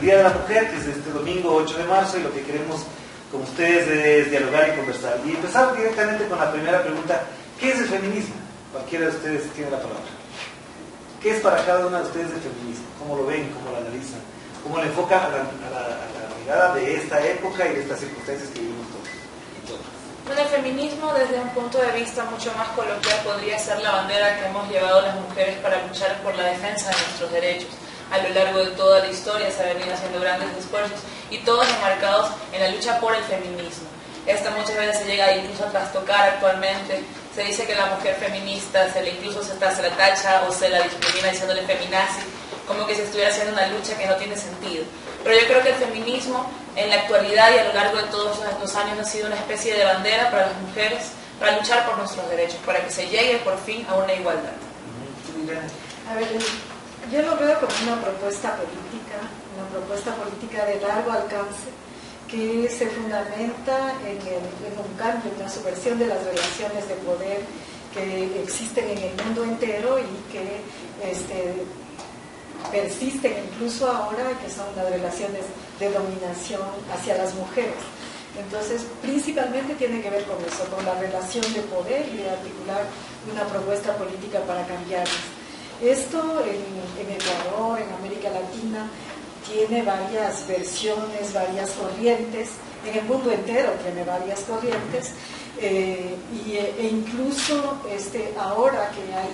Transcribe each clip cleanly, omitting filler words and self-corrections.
Día de la Mujer, que es este domingo 8 de marzo, y lo que queremos con ustedes es dialogar y conversar. Y empezar directamente con la primera pregunta: ¿qué es el feminismo? Cualquiera de ustedes tiene la palabra. ¿Qué es para cada una de ustedes el feminismo? ¿Cómo lo ven? ¿Cómo lo analizan? ¿Cómo le enfoca a la mirada de esta época y de estas circunstancias que vivimos todos? Bueno, el feminismo desde un punto de vista mucho más coloquial podría ser la bandera que hemos llevado las mujeres para luchar por la defensa de nuestros derechos. A lo largo de toda la historia se han venido haciendo grandes esfuerzos y todos enmarcados en la lucha por el feminismo. Esta muchas veces se llega incluso a trastocar actualmente. Se dice que la mujer feminista incluso se la tacha o se la discrimina diciéndole feminazi, como que se estuviera haciendo una lucha que no tiene sentido. Pero yo creo que el feminismo en la actualidad y a lo largo de todos los años ha sido una especie de bandera para las mujeres, para luchar por nuestros derechos, para que se llegue por fin a una igualdad. A ver, yo lo veo como una propuesta política de largo alcance, que se fundamenta en un cambio, en la subversión de las relaciones de poder que existen en el mundo entero y que persisten incluso ahora, que son las relaciones de dominación hacia las mujeres. Entonces, principalmente tiene que ver con eso, con la relación de poder y de articular una propuesta política para cambiarlas. Esto en Ecuador, en América Latina, tiene varias versiones, varias corrientes, en el mundo entero tiene varias corrientes, e incluso ahora que hay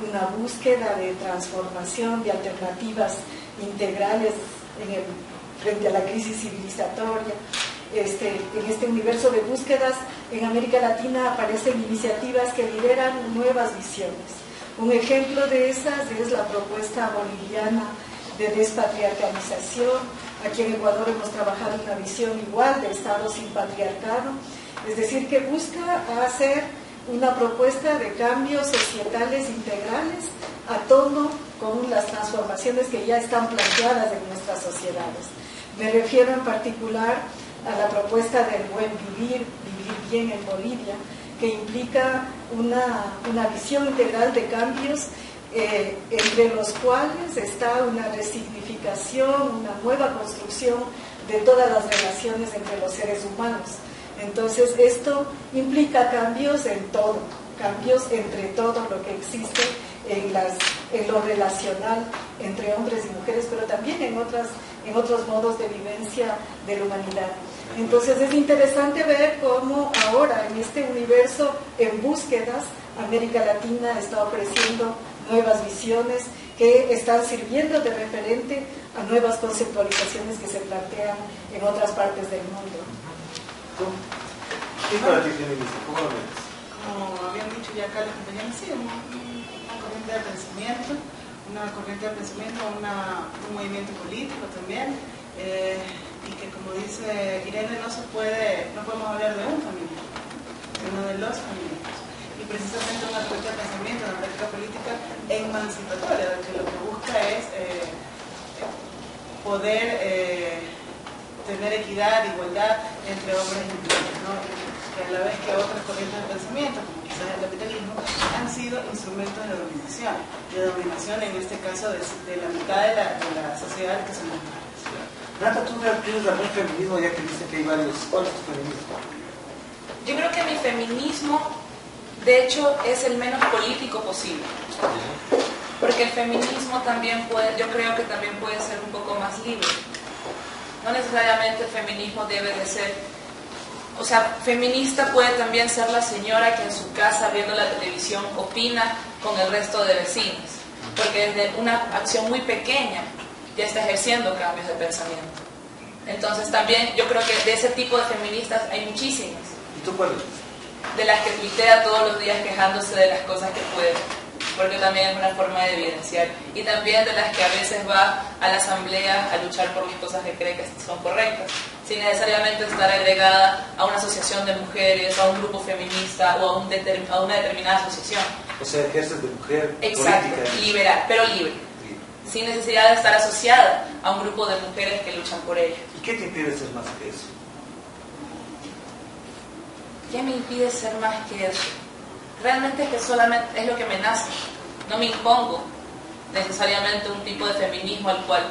una búsqueda de transformación, de alternativas integrales frente a la crisis civilizatoria, en este universo de búsquedas, en América Latina aparecen iniciativas que lideran nuevas visiones. Un ejemplo de esas es la propuesta boliviana de despatriarcalización. Aquí en Ecuador hemos trabajado una visión igual de Estado sin patriarcado, es decir, que busca hacer una propuesta de cambios societales integrales a tono con las transformaciones que ya están planteadas en nuestras sociedades. Me refiero en particular a la propuesta del buen vivir bien en Bolivia, que implica una visión integral de cambios entre los cuales está una resignificación, una nueva construcción de todas las relaciones entre los seres humanos. Entonces esto implica cambios en todo, cambios entre todo lo que existe en lo relacional entre hombres y mujeres, pero también en otros modos de vivencia de la humanidad. Entonces es interesante ver cómo ahora en este universo en búsquedas, América Latina está ofreciendo nuevas visiones que están sirviendo de referente a nuevas conceptualizaciones que se plantean en otras partes del mundo. ¿Qué es para ti feminismo? ¿Cómo lo ves? Como habían dicho ya acá los compañeros, sí, una corriente de pensamiento, un movimiento político también, y que, como dice Irene, no podemos hablar de un feminismo, sino de los feminismos. Y precisamente una corriente de pensamiento, una práctica política emancipatoria, que lo que busca es poder tener equidad, igualdad entre hombres y mujeres, ¿no? Que a la vez que otras corrientes de pensamiento, como quizás el capitalismo, han sido instrumentos de dominación en este caso de la mitad de la sociedad que son las mujeres. Nata, tú tienes algún feminismo, ya que dicen que hay varios. ¿Cuál es tu feminismo? Yo creo que mi feminismo, de hecho, es el menos político posible. Porque el feminismo también yo creo que también puede ser un poco más libre. No necesariamente el feminismo debe de ser, o sea, feminista puede también ser la señora que en su casa viendo la televisión opina con el resto de vecinos, porque desde una acción muy pequeña ya está ejerciendo cambios de pensamiento. Entonces también yo creo que de ese tipo de feministas hay muchísimas. ¿Y tú cuál es? De las que tuitea todos los días quejándose de las cosas que puede, porque también es una forma de evidenciar, y también de las que a veces va a la asamblea a luchar por las cosas que cree que son correctas, sin necesariamente estar agregada a una asociación de mujeres, a un grupo feminista o a una determinada asociación. O sea, ejerces de mujer. Exacto, política, liberal, pero libre, sin necesidad de estar asociada a un grupo de mujeres que luchan por ello. ¿Y qué te impide ser más que eso? ¿Qué me impide ser más que eso? Realmente es que solamente es lo que me nace. No me impongo necesariamente un tipo de feminismo al cual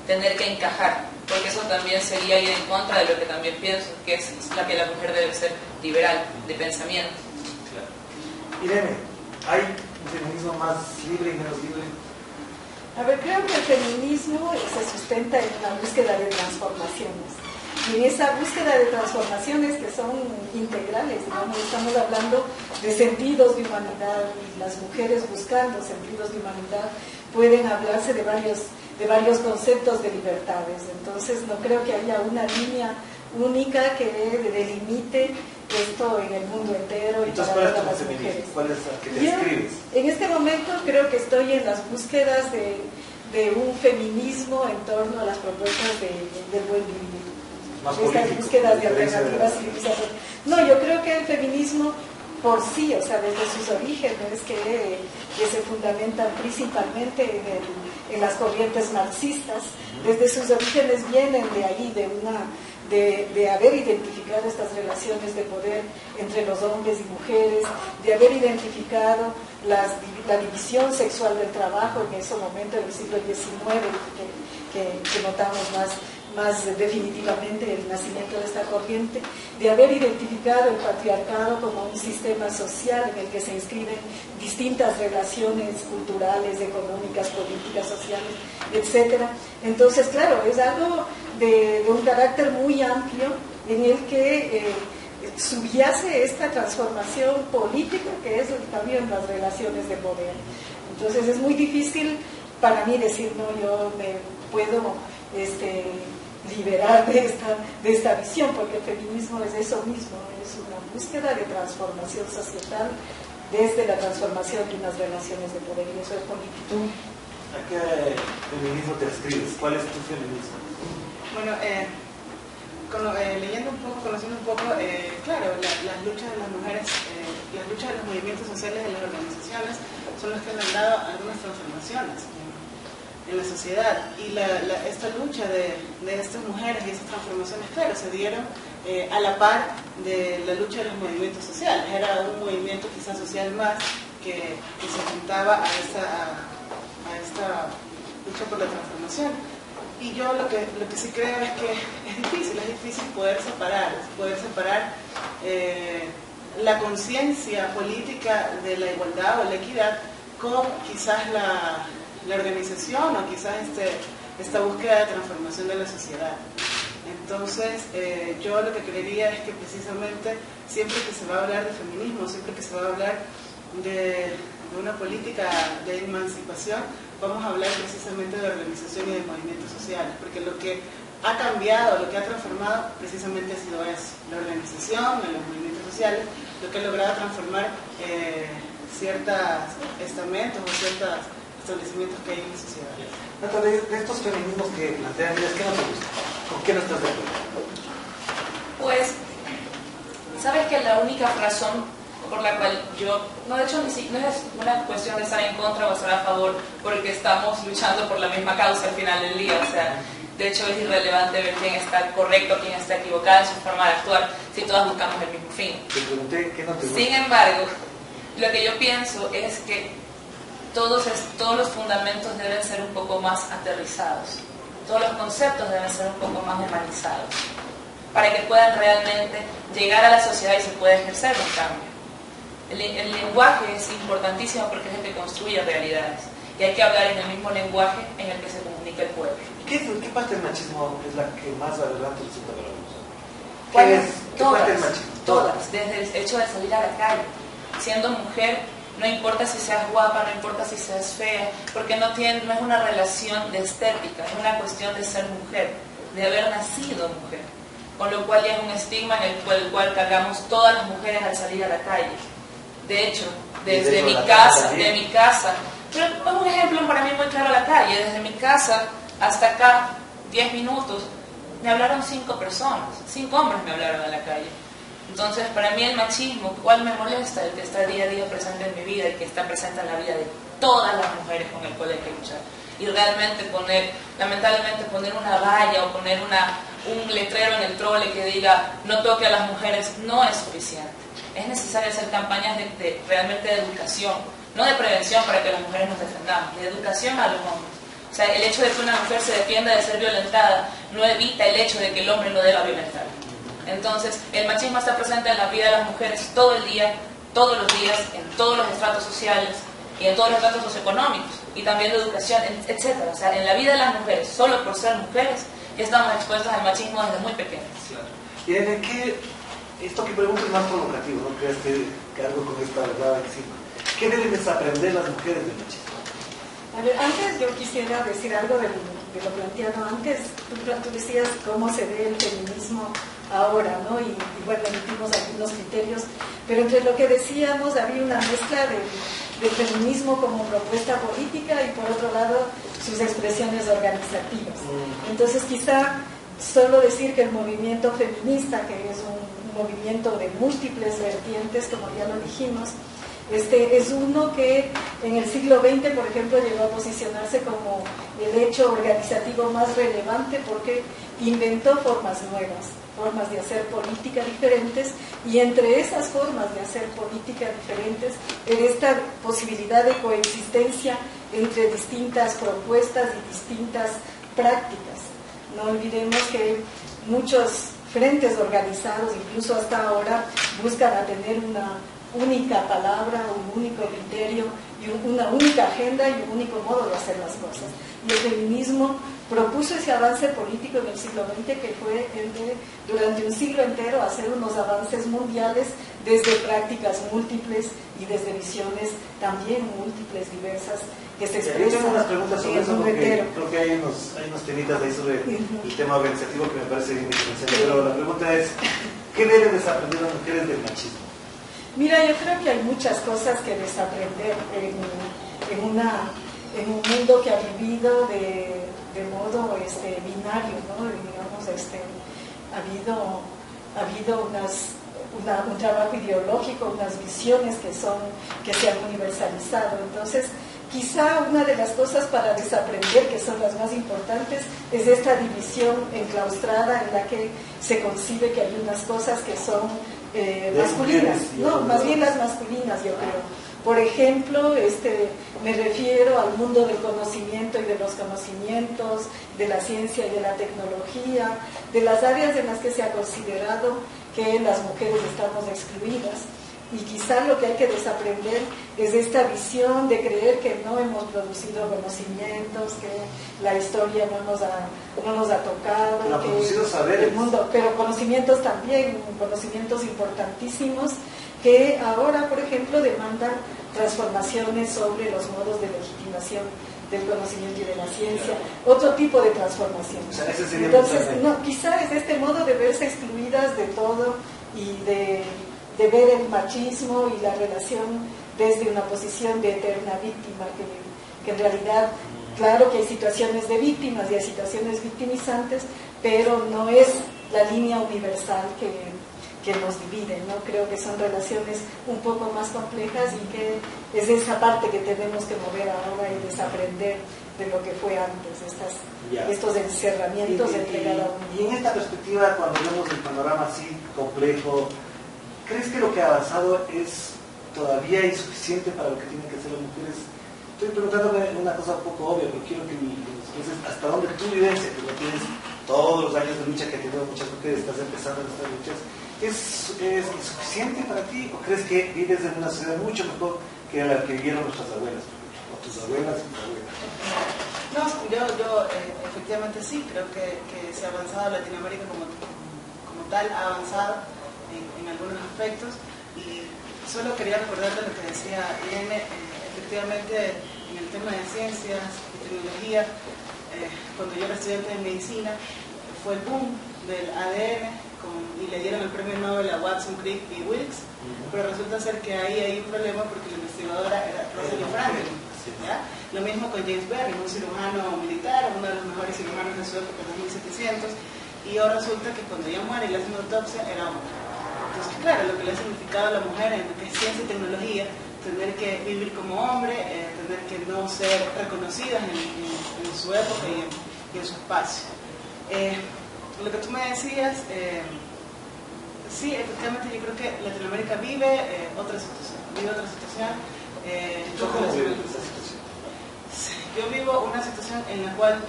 tener que encajar. porque eso también sería ir en contra de lo que también pienso, que es la que la mujer debe ser liberal de pensamiento. Claro. Irene, ¿hay un feminismo más libre y menos libre? A ver, creo que el feminismo se sustenta en una búsqueda de transformaciones. Y en esa búsqueda de transformaciones que son integrales, digamos, estamos hablando de sentidos de humanidad, y las mujeres buscando sentidos de humanidad pueden hablarse de varios conceptos de libertades. Entonces no creo que haya una línea única que delimite esto en el mundo entero y entonces, para todas las mujeres. ¿Cuál es la que le escribes? En este momento creo que estoy en las búsquedas de un feminismo en torno a las propuestas del buen vivir. Estas búsquedas de alternativas civilizatorias. No, yo creo que el feminismo por sí, o sea, desde sus orígenes, que se fundamentan principalmente en las corrientes marxistas, desde sus orígenes vienen de ahí, de haber identificado estas relaciones de poder entre los hombres y mujeres, de haber identificado la división sexual del trabajo en ese momento del siglo XIX, que notamos más definitivamente el nacimiento de esta corriente, de haber identificado el patriarcado como un sistema social en el que se inscriben distintas relaciones culturales, económicas, políticas, sociales, etc. Entonces, claro, es algo de un carácter muy amplio en el que subyace esta transformación política que es el cambio en las relaciones de poder. Entonces es muy difícil para mí decir, no, yo me puedo liberar de esta visión, porque el feminismo es eso mismo, es una búsqueda de transformación societal desde la transformación de unas relaciones de poder, y eso es político. ¿A qué feminismo te escribes? ¿Cuál es tu feminismo? Bueno, leyendo un poco, conociendo un poco, claro, las luchas de las mujeres, las luchas de los movimientos sociales de las organizaciones son las que han dado algunas transformaciones en la sociedad, y esta lucha de estas mujeres y estas transformaciones, claro, se dieron a la par de la lucha de los movimientos sociales. Era un movimiento quizás social más que se juntaba a esta lucha por la transformación. Y yo lo que sí creo es que es difícil poder separar la conciencia política de la igualdad o la equidad con quizás la organización o quizás esta búsqueda de transformación de la sociedad. Entonces, yo lo que creería es que precisamente siempre que se va a hablar de feminismo, siempre que se va a hablar de una política de emancipación, vamos a hablar precisamente de organización y de movimientos sociales, porque lo que ha cambiado, lo que ha transformado precisamente ha sido eso, la organización, los movimientos sociales, lo que ha logrado transformar ciertos estamentos o ciertos establecimientos que hay en la sociedad. Natalia, de estos feminismos que plantean, ¿qué no te gusta? ¿Con qué no estás de acuerdo? Pues, sabes que la única razón por la cual yo, no, de hecho no es una cuestión de estar en contra o estar a favor, porque estamos luchando por la misma causa al final del día, o sea, de hecho es irrelevante ver quién está correcto, quién está equivocado en su forma de actuar, si todas buscamos el mismo fin. Te pregunté, ¿qué no te gusta? Sin embargo, lo que yo pienso es que todos los fundamentos deben ser un poco más aterrizados, todos los conceptos deben ser un poco más humanizados, para que puedan realmente llegar a la sociedad y se pueda ejercer un cambio. El lenguaje es importantísimo porque es el que construye realidades, y hay que hablar en el mismo lenguaje en el que se comunica el pueblo. ¿Qué parte del machismo es la que más adelante resulta valorosa? ¿Qué parte del machismo? Todas, desde el hecho de salir a la calle, siendo mujer. No importa si seas guapa, no importa si seas fea, porque no es una relación de estética, es una cuestión de ser mujer, de haber nacido mujer. Con lo cual ya es un estigma en el cual cargamos todas las mujeres al salir a la calle. De hecho, desde mi casa, pero es un ejemplo para mí muy claro a la calle, desde mi casa hasta acá, 10 minutos, me hablaron 5 personas, 5 hombres me hablaron en la calle. Entonces, para mí el machismo, ¿cuál me molesta? El que está día a día presente en mi vida, el que está presente en la vida de todas las mujeres con el cual hay que luchar. Y realmente lamentablemente poner una valla o poner un letrero en el trole que diga no toque a las mujeres no es suficiente. Es necesario hacer campañas realmente de educación, no de prevención para que las mujeres nos defendamos, de educación a los hombres. O O sea, el hecho de que una mujer se defienda de ser violentada no evita el hecho de que el hombre no deba violentar. Entonces, el machismo está presente en la vida de las mujeres todo el día, todos los días, en todos los estratos sociales y en todos los estratos socioeconómicos y también de educación, etc. O sea, en la vida de las mujeres, solo por ser mujeres, ya estamos expuestas al machismo desde muy pequeñas. Claro. Y en esto que pregunto es más provocativo, ¿no crees que algo con esta verdad encima? ¿Qué deben desaprender las mujeres del machismo? A ver, antes yo quisiera decir algo de lo planteado antes. Tú decías cómo se ve el feminismo ahora, ¿no? Y bueno, emitimos algunos criterios, pero entre lo que decíamos había una mezcla del feminismo como propuesta política y por otro lado sus expresiones organizativas. Entonces quizá solo decir que el movimiento feminista, que es un movimiento de múltiples vertientes, como ya lo dijimos, es uno que en el siglo XX, por ejemplo, llegó a posicionarse como el hecho organizativo más relevante porque inventó formas nuevas, formas de hacer política diferentes, y entre esas formas de hacer política diferentes, en esta posibilidad de coexistencia entre distintas propuestas y distintas prácticas. No olvidemos que muchos frentes organizados, incluso hasta ahora, buscan a tener una única palabra, un único criterio y una única agenda y un único modo de hacer las cosas. Y el feminismo propuso ese avance político en el siglo XX, que fue el de, durante un siglo entero, hacer unos avances mundiales desde prácticas múltiples y desde visiones también múltiples, diversas, que se expresan. Yo tengo unas preguntas sobre eso, porque entero. creo que hay unos temitas ahí sobre el tema organizativo que me parece indispensable, pero la pregunta es, ¿qué deben desaprender las mujeres del machismo? Mira, yo creo que hay muchas cosas que desaprender en un mundo que ha vivido de modo binario, ¿no? Digamos, ha habido un trabajo ideológico, unas visiones que se han universalizado. Entonces, quizá una de las cosas para desaprender, que son las más importantes, es esta división enclaustrada en la que se concibe que hay unas cosas que son masculinas, no, más bien las masculinas, yo creo. Por ejemplo, me refiero al mundo del conocimiento y de los conocimientos, de la ciencia y de la tecnología, de las áreas en las que se ha considerado que las mujeres estamos excluidas. Y quizá lo que hay que desaprender es esta visión de creer que no hemos producido conocimientos, que la historia no nos ha tocado, no que producido saberes. El mundo, pero conocimientos también, conocimientos importantísimos que ahora, por ejemplo, demandan transformaciones sobre los modos de legitimación del conocimiento y de la ciencia, otro tipo de transformación. O sea, ese sería. Entonces, no, quizá es este modo de verse excluidas de todo y de ver el machismo y la relación desde una posición de eterna víctima, que en realidad, claro que hay situaciones de víctimas y hay situaciones victimizantes, pero no es la línea universal que nos divide, ¿no? Creo que son relaciones un poco más complejas y que es esa parte que tenemos que mover ahora y desaprender de lo que fue antes, estos encerramientos entre cada uno. Y en esta perspectiva, cuando vemos el panorama así complejo, ¿crees que lo que ha avanzado es todavía insuficiente para lo que tienen que hacer las mujeres? Estoy preguntándome una cosa un poco obvia, pero quiero que me expreses hasta dónde tu vivencia, que lo tienes todos los años de lucha que han tenido muchas mujeres, estás empezando en estas luchas, ¿es insuficiente para ti o crees que vives en una sociedad mucho mejor que la que vivieron nuestras abuelas, o tus abuelas y tus abuelas? No, yo efectivamente sí, creo que se ha avanzado, Latinoamérica como tal ha avanzado en algunos aspectos, y solo quería recordarte lo que decía Irene, efectivamente en el tema de ciencias y tecnología, cuando yo era estudiante de medicina, fue el boom del ADN, y le dieron el premio Nobel a Watson, Crick y Wilkes, pero resulta ser que ahí hay un problema porque la investigadora era Rosalind Franklin, ¿ya? Lo mismo con James Berry, un cirujano militar, uno de los mejores cirujanos de su época, en 1700, y ahora resulta que cuando ella muere y le hacen una autopsia, era hombre. Entonces, claro, lo que le ha significado a la mujer en lo que es ciencia y tecnología, tener que vivir como hombre, tener que no ser reconocidas en su época y en su espacio. Lo que tú me decías, sí, efectivamente yo creo que Latinoamérica vive otra situación. ¿Cómo vive esa situación? yo vivo una situación en la cual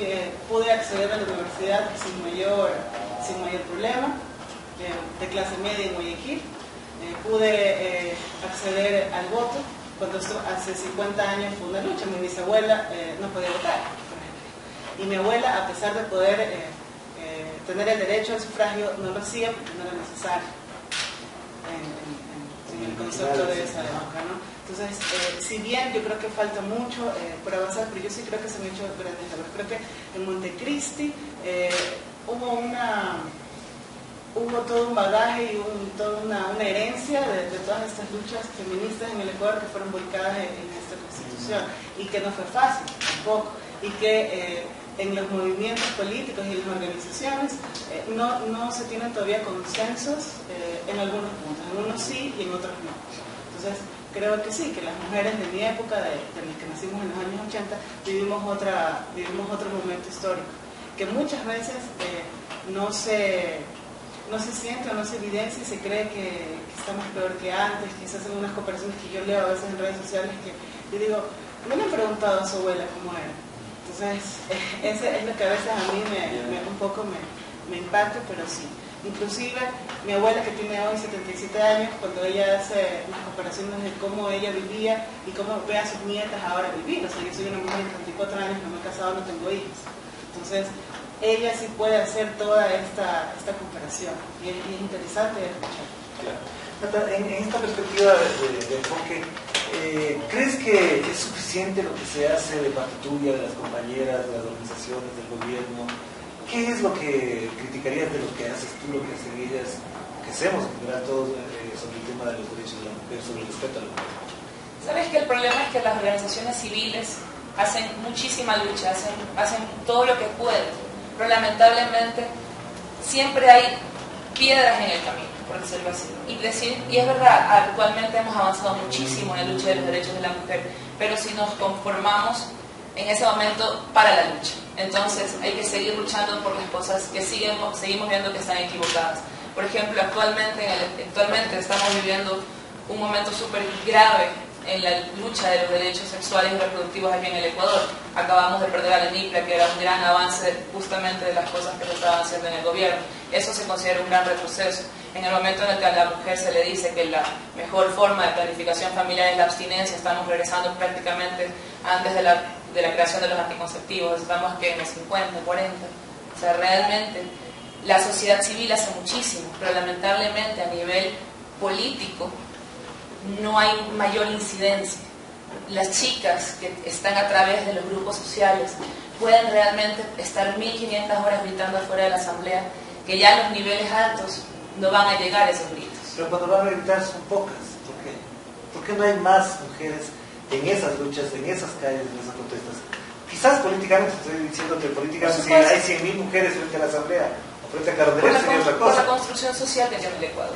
pude acceder a la universidad sin mayor problema, de clase media en Guayaquil. Pude acceder al voto cuando hace 50 años fue una lucha. Mi bisabuela no podía votar, por ejemplo. Y mi abuela, a pesar de poder tener el derecho al sufragio, no lo hacía porque no era necesario en el concepto de esa época, ¿no? Entonces, si bien yo creo que falta mucho por avanzar, pero yo sí creo que se me han hecho grandes labores. Creo que en Montecristi hubo todo un bagaje y toda una herencia de todas estas luchas feministas en el Ecuador que fueron volcadas en esta Constitución, y que no fue fácil tampoco, y que en los movimientos políticos y en las organizaciones no se tienen todavía consensos en algunos puntos, en unos sí y en otros no. Entonces, creo que sí, que las mujeres de mi época, de las que nacimos en los años 80, vivimos otro momento histórico, que muchas veces no se siente o no se evidencia y se cree que estamos peor que antes. Quizás en unas comparaciones que yo leo a veces en redes sociales, que yo digo, no le he preguntado a su abuela cómo era. Entonces, eso es lo que a veces a mí un poco me impacta, pero sí. Inclusive, mi abuela, que tiene hoy 77 años, cuando ella hace las comparaciones de cómo ella vivía y cómo ve a sus nietas ahora vivir. O sea, yo soy una mujer de 34 años, no me he casado, no tengo hijos. Entonces, ella sí puede hacer toda esta comparación, y es interesante escuchar. Claro. En esta perspectiva de enfoque, ¿crees que es suficiente lo que se hace de parte tuya, de las compañeras, de las organizaciones, del gobierno? ¿Qué es lo que criticarías de lo que haces tú, lo que hacen ellas, lo que hacemos en general todos sobre el tema de los derechos de la mujer, sobre el respeto a la mujer? ¿Sabes que el problema es que las organizaciones civiles hacen muchísima lucha, hacen todo lo que pueden, pero lamentablemente siempre hay piedras en el camino, por decirlo así? Y es verdad, actualmente hemos avanzado muchísimo en la lucha de los derechos de la mujer, pero si nos conformamos en ese momento para la lucha, entonces hay que seguir luchando por las cosas que seguimos viendo que están equivocadas. Por ejemplo, actualmente estamos viviendo un momento súper grave en la lucha de los derechos sexuales y reproductivos aquí en el Ecuador. Acabamos de perder a la NIPLA, que era un gran avance justamente de las cosas que se estaban haciendo en el gobierno. Eso se considera un gran retroceso. En el momento en el que a la mujer se le dice que la mejor forma de planificación familiar es la abstinencia, estamos regresando prácticamente antes de la creación de los anticonceptivos. Estamos que en los 50, 40. O sea, realmente la sociedad civil hace muchísimo, pero lamentablemente a nivel político no hay mayor incidencia. Las chicas que están a través de los grupos sociales pueden realmente estar 1500 horas gritando afuera de la asamblea, que ya los niveles altos no van a llegar a esos gritos. Pero cuando van a gritar son pocas. ¿Por qué? ¿Por qué no hay más mujeres en esas luchas, en esas calles, en esas protestas? Quizás políticamente, estoy diciendo que políticamente si hay 100.000 mujeres frente a la asamblea o frente a Cardenal sería otra cosa. Por la construcción social que tiene el Ecuador.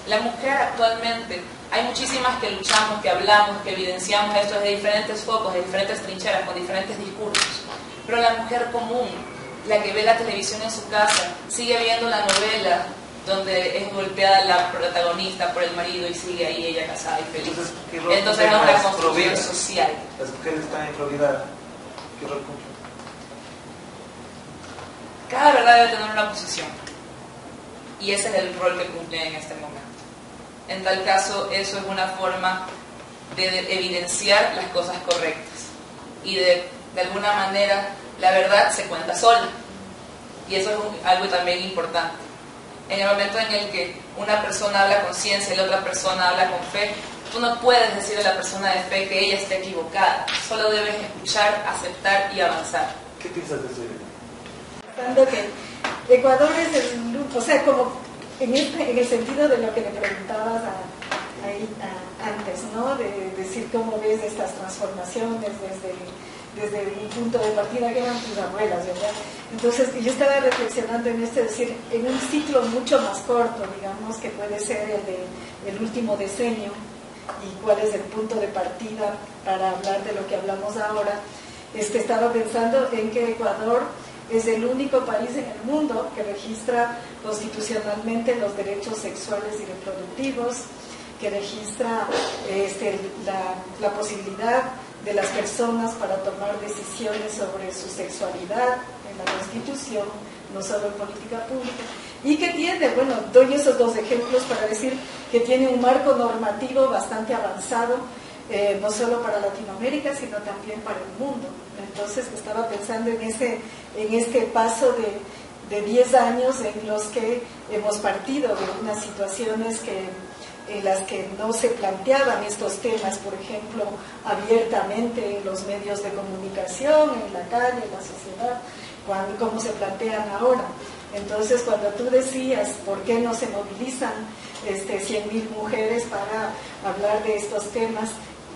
La mujer actualmente, hay muchísimas que luchamos, que hablamos, que evidenciamos esto desde diferentes focos, de diferentes trincheras, con diferentes discursos. Pero la mujer común, la que ve la televisión en su casa, sigue viendo la novela donde es golpeada la protagonista por el marido y sigue ahí ella casada y feliz. Entonces es una construcción social. Las mujeres están en Florida. ¿Qué rol cumplen? Cada verdad debe tener una posición. Y ese es el rol que cumple en este momento. En tal caso, eso es una forma de evidenciar las cosas correctas. Y de alguna manera, la verdad se cuenta sola. Y eso es algo también importante. En el momento en el que una persona habla con ciencia y la otra persona habla con fe, tú no puedes decirle a la persona de fe que ella esté equivocada. Solo debes escuchar, aceptar y avanzar. ¿Qué piensas de eso, Irene? Pensando que Ecuador es o sea, como en el sentido de lo que le preguntabas antes, ¿no? De decir cómo ves estas transformaciones desde un punto de partida que eran tus abuelas, ¿verdad? Entonces, yo estaba reflexionando en esto, es decir, en un ciclo mucho más corto, digamos, que puede ser el último decenio, y cuál es el punto de partida para hablar de lo que hablamos ahora. Estaba pensando en que Ecuador es el único país en el mundo que registra constitucionalmente los derechos sexuales y reproductivos, que registra la posibilidad de las personas para tomar decisiones sobre su sexualidad en la Constitución, no solo en política pública, y que tiene, bueno, doy esos dos ejemplos para decir que tiene un marco normativo bastante avanzado, no solo para Latinoamérica, sino también para el mundo. Entonces estaba pensando en este paso de 10 años en los que hemos partido de unas situaciones en las que no se planteaban estos temas, por ejemplo, abiertamente en los medios de comunicación, en la calle, en la sociedad, como se plantean ahora. Entonces, cuando tú decías por qué no se movilizan 100.000 mujeres para hablar de estos temas,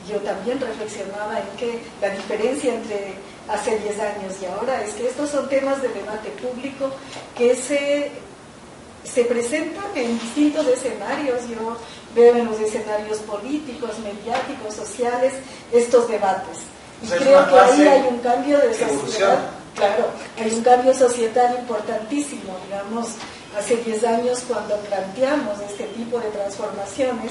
yo también reflexionaba en que la diferencia entre hace 10 años y ahora es que estos son temas de debate público que se presentan en distintos escenarios. Yo veo en los escenarios políticos, mediáticos, sociales, estos debates. Y creo que ahí hay un cambio de sociedad. Claro, hay un cambio societal importantísimo. Digamos, hace 10 años cuando planteamos este tipo de transformaciones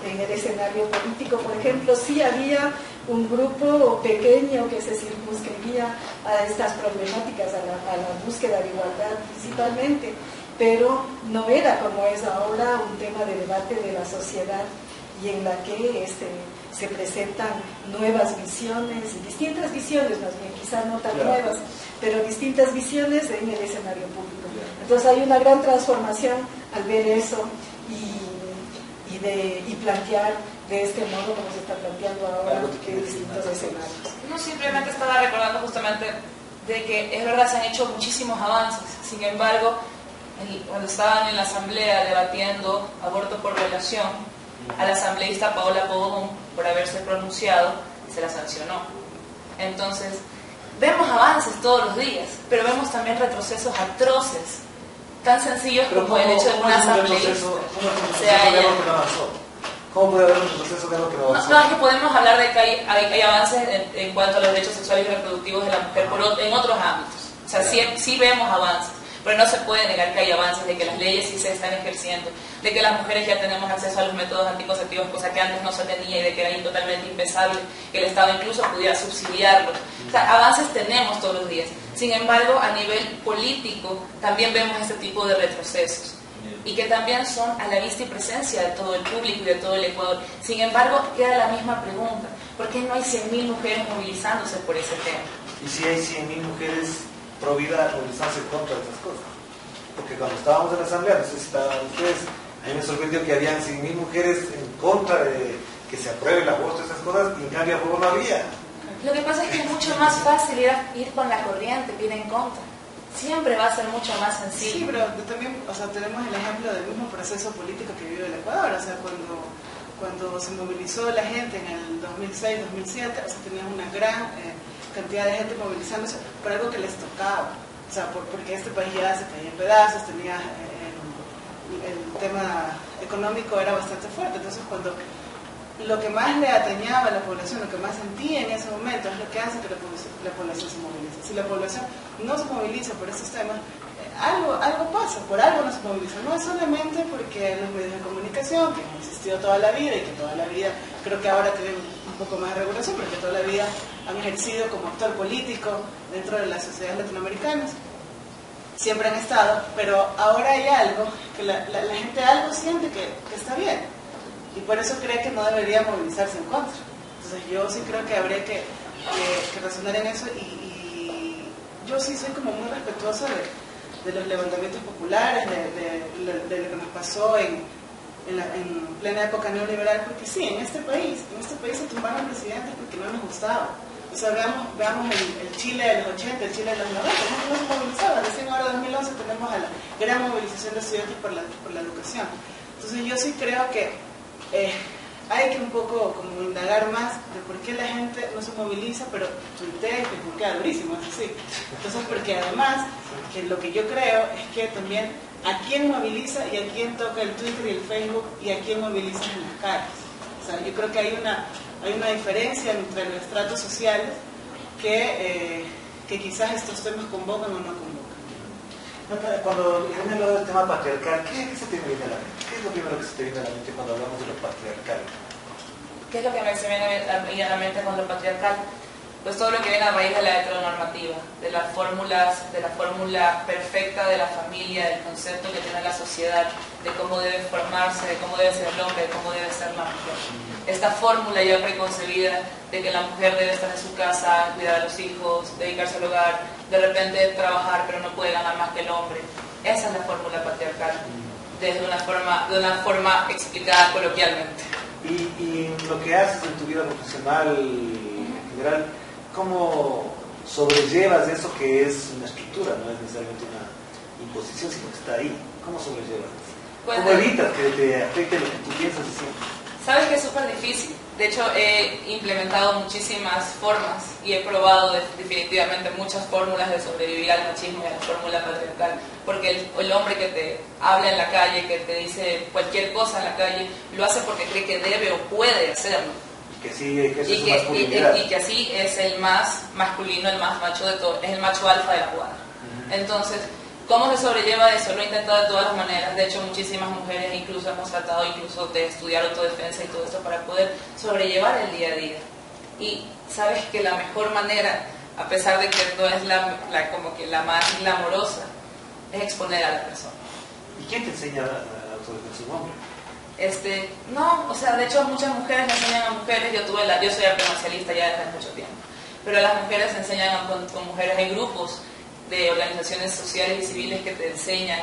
en el escenario político, por ejemplo, sí había un grupo pequeño que se circunscribía a estas problemáticas, a la búsqueda de igualdad principalmente, pero no era como es ahora un tema de debate de la sociedad y en la que se presentan nuevas visiones, distintas visiones más bien, quizá no tan nuevas, pero distintas visiones en el escenario público. Entonces hay una gran transformación al ver eso y plantear de este modo como se está planteando ahora en distintos escenarios. No, simplemente estaba recordando justamente de que es verdad, se han hecho muchísimos avances, sin embargo, cuando estaban en la asamblea debatiendo aborto por violación, a la asambleísta Paola Pogón, por haberse pronunciado, se la sancionó. Entonces, vemos avances todos los días, pero vemos también retrocesos atroces, tan sencillos como el hecho de una asambleísta. ¿Cómo puede haber un retroceso de algo que no avanzó? No, es que podemos hablar de que hay avances en cuanto a los derechos sexuales y reproductivos de la mujer en otros ámbitos. O sea, sí vemos avances, pero no se puede negar que hay avances, de que las leyes sí se están ejerciendo, de que las mujeres ya tenemos acceso a los métodos anticonceptivos, cosa que antes no se tenía y de que era totalmente impensable que el Estado incluso pudiera subsidiarlo. O sea, avances tenemos todos los días. Sin embargo, a nivel político también vemos este tipo de retrocesos y que también son a la vista y presencia de todo el público y de todo el Ecuador. Sin embargo, queda la misma pregunta: ¿por qué no hay 100.000 mujeres movilizándose por ese tema? Y si hay 100.000 mujeres pro vida movilizándose contra estas cosas. Porque cuando estábamos en la asamblea, no sé si estaban ustedes, a mí me sorprendió que habían 100.000 mujeres en contra de que se apruebe el aborto y esas cosas, y en cambio a favor no había. Lo que pasa es que es mucho más fácil ir con la corriente que ir en contra. Siempre va a ser mucho más sencillo. Sí, pero también, o sea, tenemos el ejemplo del mismo proceso político que vive el Ecuador. O sea, cuando se movilizó la gente en el 2006, 2007, o sea, tenían una gran cantidad de gente movilizándose por algo que les tocaba. O sea, porque este país ya se caía en pedazos, tenía el tema económico era bastante fuerte. Entonces, cuando lo que más le atañaba a la población, lo que más sentía en ese momento, es lo que hace que la población se movilice. Si la población no se moviliza por estos temas, algo pasa, por algo no se moviliza. No es solamente porque los medios de comunicación, que han existido toda la vida y que toda la vida, creo que ahora tienen un poco más de regulación, porque toda la vida han ejercido como actor político dentro de las sociedades latinoamericanas, siempre han estado, pero ahora hay algo, que la gente algo siente que está bien, y por eso cree que no debería movilizarse en contra. Entonces yo sí creo que habría que razonar en eso, y yo sí soy como muy respetuosa de los levantamientos populares, de lo que nos pasó en plena época neoliberal, porque sí, en este país se tumbaron presidentes porque no nos gustaba. O sea, veamos el Chile de los 80, el Chile de los 90, no se movilizaba. Recién ahora, en 2011, tenemos a la gran movilización de estudiantes por la educación. Entonces yo sí creo que hay que un poco como indagar más de por qué la gente no se moviliza, pero tuitea y facebookea durísimo, es así. Entonces, porque además, que lo que yo creo es que también a quién moviliza y a quién toca el Twitter y el Facebook y a quién moviliza en las calles. O sea, yo creo que hay una diferencia entre los estratos sociales que quizás estos temas convocan o no convocan. Cuando Irene habla del tema patriarcal, ¿qué se te viene a la mente? ¿Qué es lo primero que se te viene a la mente cuando hablamos de lo patriarcal? ¿Qué es lo que se viene a la mente con lo patriarcal? Pues todo lo que viene a raíz de la heteronormativa, de la fórmula perfecta de la familia, del concepto que tiene la sociedad, de cómo debe formarse, de cómo debe ser el hombre, de cómo debe ser la mujer. Esta fórmula ya preconcebida de que la mujer debe estar en su casa, cuidar a los hijos, dedicarse al hogar, de repente trabajar pero no puede ganar más que el hombre. Esa es la fórmula patriarcal, de una forma explicada coloquialmente. Y lo que haces en tu vida profesional en general, ¿cómo sobrellevas eso que es una estructura? No es necesariamente una imposición, sino que está ahí. ¿Cómo sobrellevas eso? Pues, ¿Cómo evitas que te afecte lo que tú piensas y sientes? Sabes que es súper difícil. De hecho, he implementado muchísimas formas y he probado definitivamente muchas fórmulas de sobrevivir al machismo y a la fórmula patriarcal. Porque el hombre que te habla en la calle, que te dice cualquier cosa en la calle, lo hace porque cree que debe o puede hacerlo. Que sí, que eso es su masculinidad. Y que así es el más masculino, el más macho de todo, es el macho alfa de la cuadra. Entonces, ¿cómo se sobrelleva eso? Lo he intentado de todas las maneras. De hecho, muchísimas mujeres incluso hemos tratado de estudiar autodefensa y todo esto para poder sobrellevar el día a día. Y sabes que la mejor manera, a pesar de que no es como que la más glamorosa, es exponer a la persona. ¿Y quién te enseña a autodefensa? ¿Un hombre? No, o sea, de hecho muchas mujeres le enseñan a mujeres. Yo soy arte marcialista ya desde mucho tiempo, pero las mujeres enseñan con mujeres. Hay grupos de organizaciones sociales y civiles que te enseñan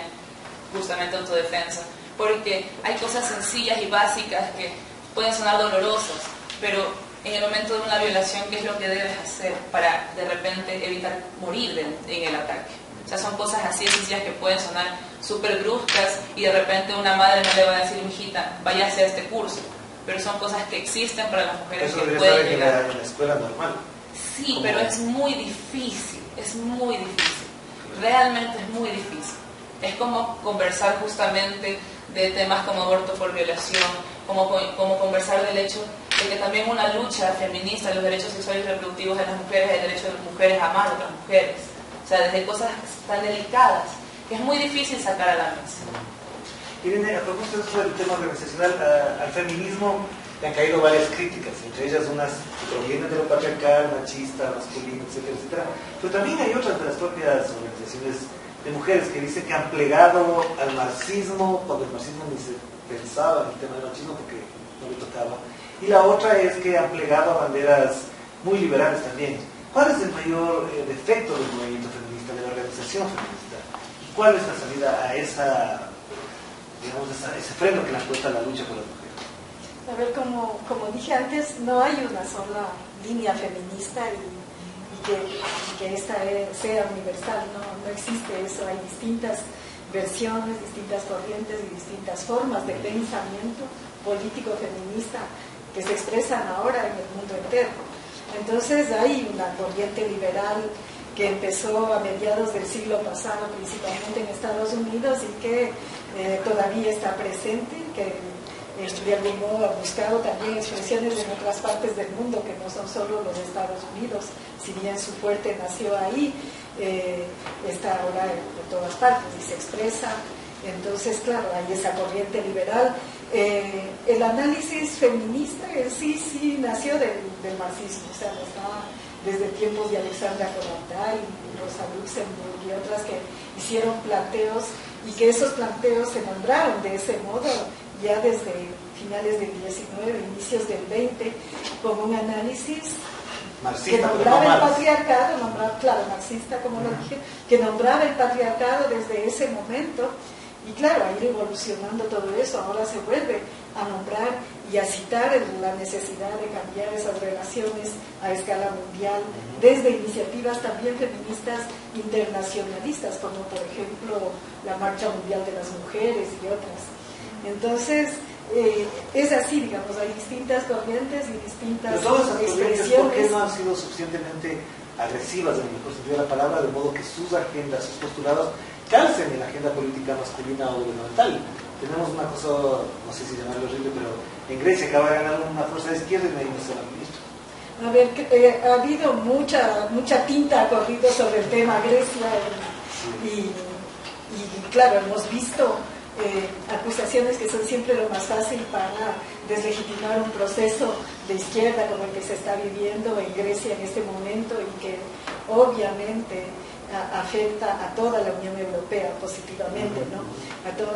justamente autodefensa, porque hay cosas sencillas y básicas que pueden sonar dolorosas, pero en el momento de una violación, ¿qué es lo que debes hacer para de repente evitar morir en el ataque? O sea, son cosas así de sencillas que pueden sonar súper bruscas y de repente una madre no le va a decir, mijita, váyase a este curso, pero son cosas que existen para las mujeres. Eso que pueden llegar en la escuela normal. Sí, pero es muy difícil, realmente es muy difícil. Es como conversar justamente de temas como aborto por violación, como conversar del hecho de que también una lucha feminista de los derechos sexuales y reproductivos de las mujeres, el derecho de las mujeres a amar a otras mujeres. O sea, desde cosas tan delicadas que es muy difícil sacar a la mesa. Irene, a propósito del tema organizacional, al feminismo le han caído varias críticas, entre ellas unas que provienen de lo patriarcal, machista, masculino, etcétera, etcétera. Pero también hay otras de las propias organizaciones de mujeres que dicen que han plegado al marxismo, cuando el marxismo ni se pensaba en el tema del machismo porque no le tocaba. Y la otra es que han plegado a banderas muy liberales también. ¿Cuál es el mayor defecto del movimiento feminista, de la organización feminista? ¿Y cuál es la salida a ese freno que le apuesta a la lucha por las mujeres? A ver, como dije antes, no hay una sola línea feminista y que esta sea universal, no existe eso. Hay distintas versiones, distintas corrientes y distintas formas de pensamiento político feminista que se expresan ahora en el mundo entero. Entonces hay una corriente liberal que empezó a mediados del siglo pasado, principalmente en Estados Unidos, y que todavía está presente, que de algún modo ha buscado también expresiones en otras partes del mundo que no son solo los Estados Unidos, si bien su fuerte nació ahí, está ahora en todas partes y se expresa. Entonces, claro, hay esa corriente liberal. El análisis feminista en sí nació del marxismo, o sea, estaba desde tiempos de Alexandra Kollontai, Rosa Luxemburg y otras que hicieron planteos y que esos planteos se nombraron de ese modo ya desde finales del 19, inicios del 20, como un análisis marxista, que nombraba el patriarcado, marxista, como lo dije, que nombraba el patriarcado desde ese momento. Y claro, ha ido evolucionando todo eso, ahora se vuelve a nombrar y a citar la necesidad de cambiar esas relaciones a escala mundial, desde iniciativas también feministas internacionalistas, como por ejemplo la Marcha Mundial de las Mujeres y otras. Entonces, es así, digamos, hay distintas corrientes y distintas expresiones. ¿Por qué no han sido suficientemente agresivas, en el mejor sentido de la palabra, de modo que sus agendas, sus postulados calcen en la agenda política masculina o gubernamental? Tenemos una cosa, no sé si llamarlo horrible, pero en Grecia acaba de ganar una fuerza de izquierda y nadie se la ministra. A ver, ha habido mucha tinta ha corrido sobre el tema Grecia y claro, hemos visto acusaciones que son siempre lo más fácil para deslegitimar un proceso de izquierda como el que se está viviendo en Grecia en este momento y que obviamente afecta a toda la Unión Europea positivamente, ¿no? A todo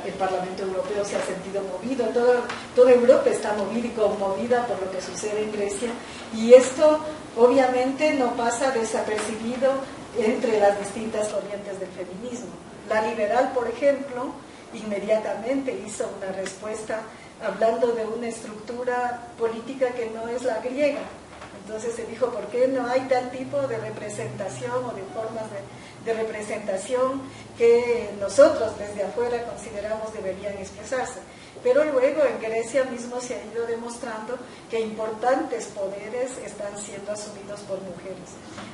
el Parlamento Europeo se ha sentido movido, toda Europa está movida y conmovida por lo que sucede en Grecia, y esto obviamente no pasa desapercibido entre las distintas corrientes del feminismo. La liberal, por ejemplo, inmediatamente hizo una respuesta hablando de una estructura política que no es la griega. Entonces se dijo, ¿por qué no hay tal tipo de representación o de formas de representación que nosotros desde afuera consideramos deberían expresarse? Pero luego en Grecia mismo se ha ido demostrando que importantes poderes están siendo asumidos por mujeres.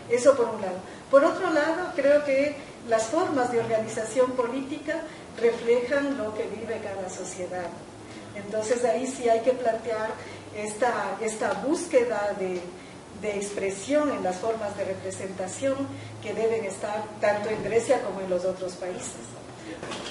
Eso por un lado. Por otro lado, creo que las formas de organización política reflejan lo que vive cada sociedad. Entonces ahí sí hay que plantear esta búsqueda de expresión en las formas de representación que deben estar tanto en Grecia como en los otros países.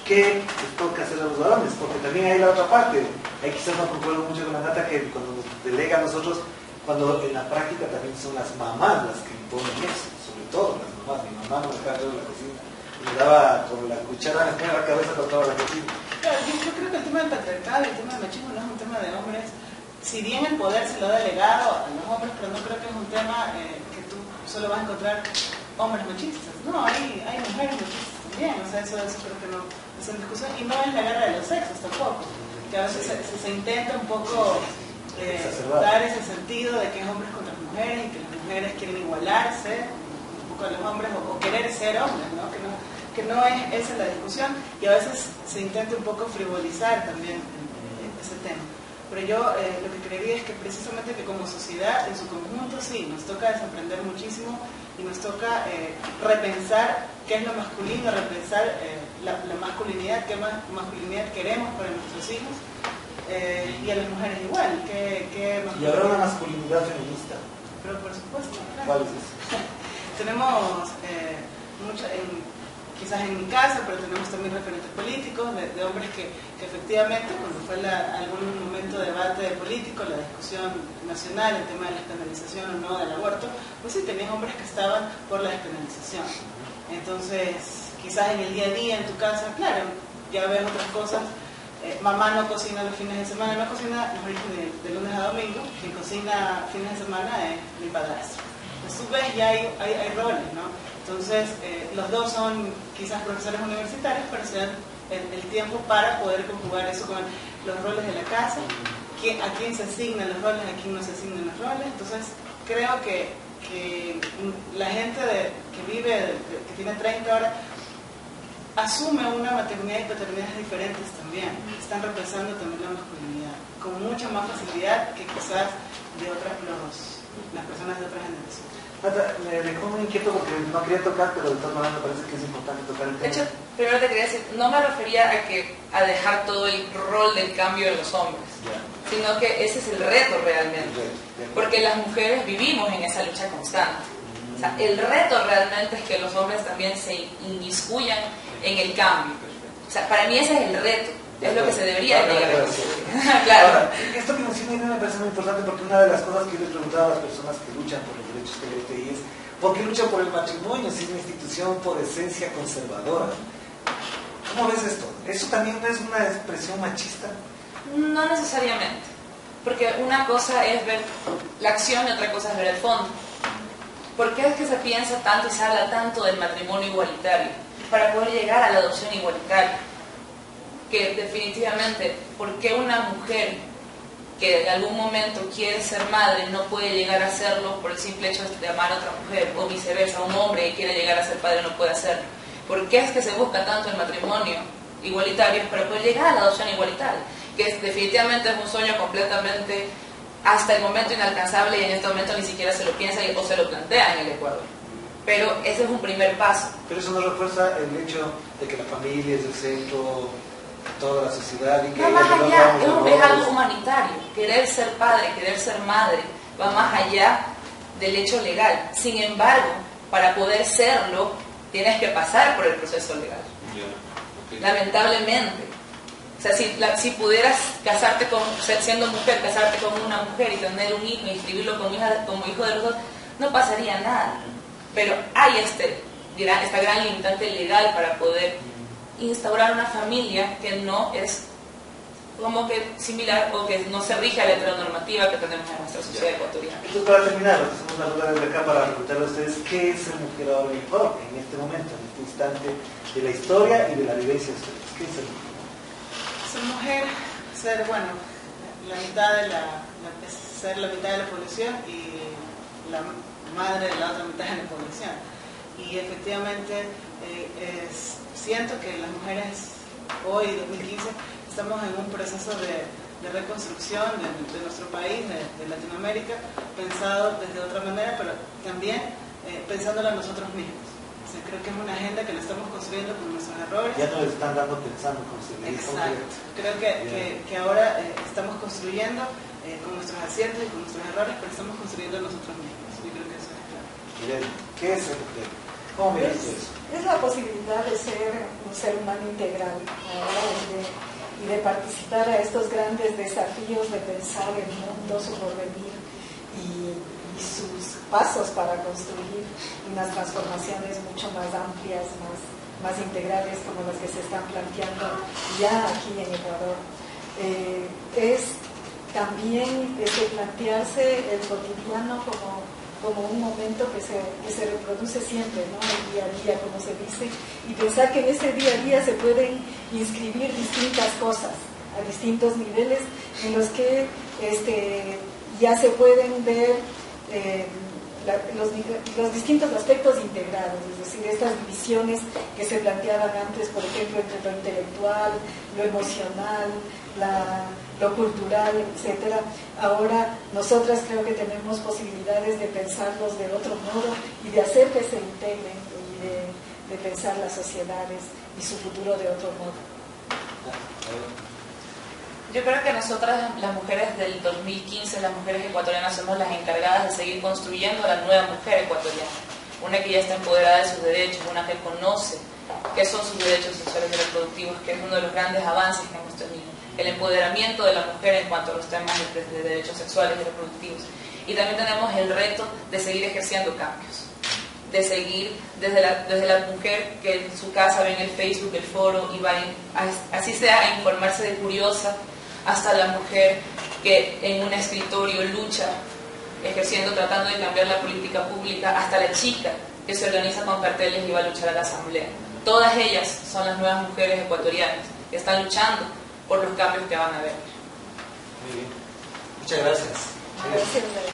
¿Qué toca hacer a los varones? Porque también hay la otra parte. Ahí quizás no concuerdo mucho con la Nata, que cuando nos delega a nosotros, cuando en la práctica también son las mamás las que imponen eso, sobre todo las mamás. Mi mamá no me dejaba ver la cocina, me daba con la cuchara en la cabeza con toda la cocina. Claro, yo creo que el tema del patriarcado y el tema del machismo no es un tema de hombres. Si bien el poder se lo ha delegado a los hombres, pero no creo que es un tema que tú solo vas a encontrar hombres machistas. No, hay mujeres machistas también, o sea, eso creo que no es en discusión. Y no es la guerra de los sexos tampoco, que a veces se intenta un poco dar ese sentido de que es hombres contra mujeres y que las mujeres quieren igualarse un poco a los hombres o querer ser hombres, ¿no? Que no es esa la discusión, y a veces se intenta un poco frivolizar también ese tema. Pero yo lo que creería es que precisamente que como sociedad en su conjunto sí, nos toca desaprender muchísimo y nos toca repensar qué es lo masculino, repensar la masculinidad, qué masculinidad queremos para nuestros hijos, y a las mujeres igual. Y habrá una masculinidad feminista. Pero por supuesto, claro. ¿Cuál es eso? Tenemos quizás en mi casa, pero tenemos también referentes políticos de hombres que efectivamente, cuando fue algún momento de debate político, la discusión nacional, el tema de la despenalización o no del aborto, pues sí, tenías hombres que estaban por la despenalización. Entonces, quizás en el día a día, en tu casa, claro, ya ves otras cosas. Mamá no cocina los fines de semana, no cocina, mejor dicho, de lunes a domingo, quien cocina fines de semana es mi padrastro. Entonces tú ves, ya hay roles, ¿no? Entonces, los dos son quizás profesores universitarios, pero se dan el tiempo para poder conjugar eso con los roles de la casa, a quién se asignan los roles, a quién no se asignan los roles. Entonces, creo que la gente que vive, que tiene 30 horas, asume una maternidad y paternidades diferentes también. Están repensando también la masculinidad con mucha más facilidad que quizás de las personas de otras generaciones. Me dejó muy inquieto porque no quería tocar, pero de todas maneras me parece que es importante tocar el tema. De hecho, primero te quería decir, no me refería a dejar todo el rol del cambio de los hombres, sino que ese es el reto realmente, porque las mujeres vivimos en esa lucha constante. O sea, el reto realmente es que los hombres también se inmiscuyan en el cambio. O sea, para mí ese es el reto, es lo que se debería llegar a hacer. Claro. Ahora, esto que menciona me parece muy importante, porque una de las cosas que yo les preguntaba a las personas que luchan por los derechos LGBTI es ¿por qué luchan por el matrimonio si es una institución por esencia conservadora? ¿Cómo ves esto? ¿Eso también no es una expresión machista? No necesariamente, porque una cosa es ver la acción y otra cosa es ver el fondo. ¿Por qué es que se piensa tanto y se habla tanto del matrimonio igualitario? Para poder llegar a la adopción igualitaria. Que definitivamente, ¿por qué una mujer que en algún momento quiere ser madre no puede llegar a hacerlo por el simple hecho de amar a otra mujer? O viceversa, un hombre que quiere llegar a ser padre no puede hacerlo. ¿Por qué es que se busca tanto el matrimonio igualitario para poder llegar a la adopción igualitaria? Que definitivamente es un sueño completamente hasta el momento inalcanzable, y en este momento ni siquiera se lo piensa o se lo plantea en el Ecuador. Pero ese es un primer paso. Pero eso no refuerza el hecho de que la familia es el centro, toda la sociedad, y que va más allá, es algo humanitario. Querer ser padre, querer ser madre va más allá del hecho legal. Sin embargo, para poder serlo tienes que pasar por el proceso legal. lamentablemente. O sea, si pudieras casarte siendo mujer, casarte con una mujer y tener un hijo y inscribirlo como hijo de los dos, no pasaría nada. Pero hay esta gran limitante legal para poder instaurar una familia que no es como que similar o que no se rige a la heteronormativa que tenemos en nuestra sociedad ecuatoriana. Entonces, para terminar, hacemos una rueda desde acá para preguntarle a ustedes qué es ser mujer ahora en Ecuador, en este momento, en este instante de la historia y de la vivencia de ustedes. ¿Qué es ser mujer? Ser mujer, ser, bueno, ser la mitad de la población y la madre de la otra mitad de la población. Y efectivamente siento que las mujeres hoy, 2015, estamos en un proceso de reconstrucción de nuestro país, de Latinoamérica, pensado desde otra manera, pero también pensándolo a nosotros mismos. O sea, creo que es una agenda que la estamos construyendo con nuestros errores. Ya nos están dando pensando como se dice. Exacto. Creo que ahora estamos construyendo con nuestros aciertos y con nuestros errores, pero estamos construyendo nosotros mismos. Yo creo que eso es claro. Miren, ¿qué es ser mujer? ¿Cómo miras tú eso? Es la posibilidad de ser un ser humano integral ahora y de participar a estos grandes desafíos de pensar el mundo, su porvenir y sus pasos para construir unas transformaciones mucho más amplias, más integrales como las que se están planteando ya aquí en Ecuador. Es también plantearse el cotidiano como un momento que se reproduce siempre, ¿no? El día a día, como se dice, y pensar que en ese día a día se pueden inscribir distintas cosas a distintos niveles en los que ya se pueden ver los distintos aspectos integrados, es decir, estas divisiones que se planteaban antes, por ejemplo, entre lo intelectual, lo emocional, lo cultural, etcétera. Ahora nosotras creo que tenemos posibilidades de pensarlos de otro modo y de hacer que se integren y de pensar las sociedades y su futuro de otro modo. Yo creo que nosotras, las mujeres del 2015, las mujeres ecuatorianas, somos las encargadas de seguir construyendo a la nueva mujer ecuatoriana. Una que ya está empoderada de sus derechos, una que conoce qué son sus derechos sexuales y reproductivos, que es uno de los grandes avances que hemos tenido. El empoderamiento de la mujer en cuanto a los temas de derechos sexuales y reproductivos. Y también tenemos el reto de seguir ejerciendo cambios. De seguir desde la mujer que en su casa ve en el Facebook, el foro, y va así sea a informarse de curiosa, hasta la mujer que en un escritorio lucha, tratando de cambiar la política pública, hasta la chica que se organiza con carteles y va a luchar a la asamblea. Todas ellas son las nuevas mujeres ecuatorianas que están luchando por los cambios que van a haber. Muy bien. Muchas gracias. Gracias.